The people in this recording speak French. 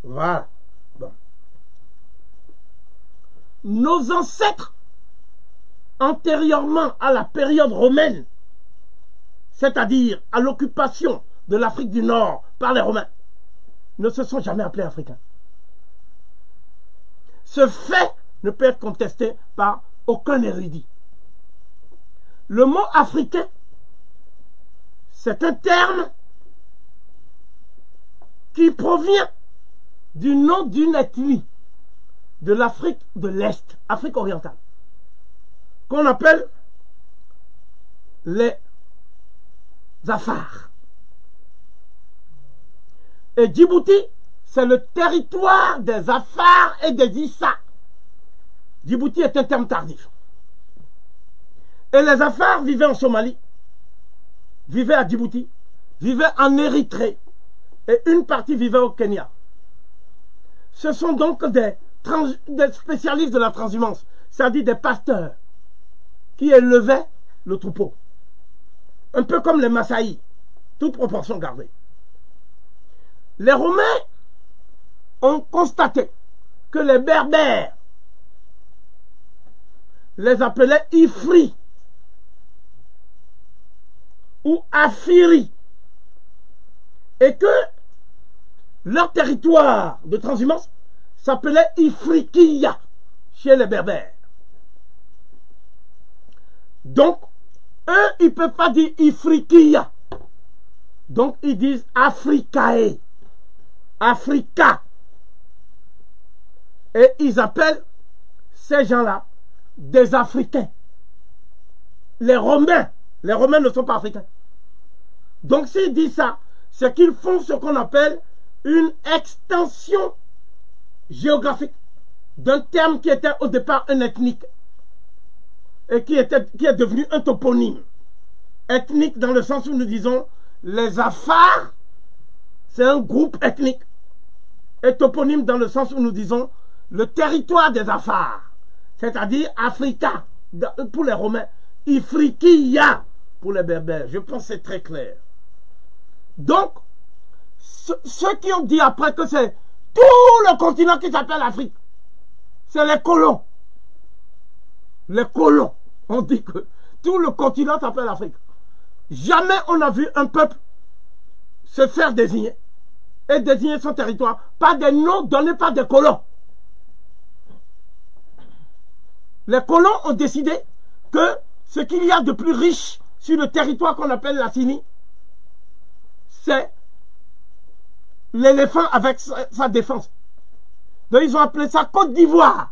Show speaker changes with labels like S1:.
S1: Voilà. Bon. Nos ancêtres, antérieurement à la période romaine, c'est-à-dire à l'occupation de l'Afrique du Nord par les Romains, ne se sont jamais appelés Africains. Ce fait ne peut être contesté par aucun érudit. Le mot africain, c'est un terme qui provient du nom d'une ethnie de l'Afrique de l'Est, Afrique orientale, qu'on appelle les Afars. Et Djibouti, c'est le territoire des Afars et des Issa. Djibouti est un terme tardif. Et les Afars vivaient en Somalie, vivaient à Djibouti, vivaient en Érythrée, et une partie vivait au Kenya. Ce sont donc des spécialistes de la transhumance, c'est-à-dire des pasteurs qui élevaient le troupeau. Un peu comme les Massaïs, toute proportion gardée. Les Romains ont constaté que les Berbères les appelaient Ifri ou Afiri et que leur territoire de transhumance s'appelait Ifriqiya chez les Berbères. Donc, eux, ils ne peuvent pas dire Ifriqiya. Donc, ils disent Africae, Africa. Et ils appellent ces gens-là des Africains. Les Romains ne sont pas africains. Donc, s'ils disent ça, c'est qu'ils font ce qu'on appelle une extension géographique d'un terme qui était au départ un ethnique et qui est devenu un toponyme. Ethnique dans le sens où nous disons les Afars, c'est un groupe ethnique. Et toponyme dans le sens où nous disons le territoire des Afars, c'est-à-dire Africa pour les Romains, Ifriqiya pour les Berbères. Je pense que c'est très clair. Donc, ceux qui ont dit après que c'est tout le continent qui s'appelle Afrique, c'est les colons. Les colons ont dit que tout le continent s'appelle Afrique. Jamais on n'a vu un peuple se faire désigner et désigner son territoire par des noms donnés par des colons. Les colons ont décidé que ce qu'il y a de plus riche sur le territoire qu'on appelle la Sini, c'est l'éléphant avec sa défense. Donc ils ont appelé ça Côte d'Ivoire.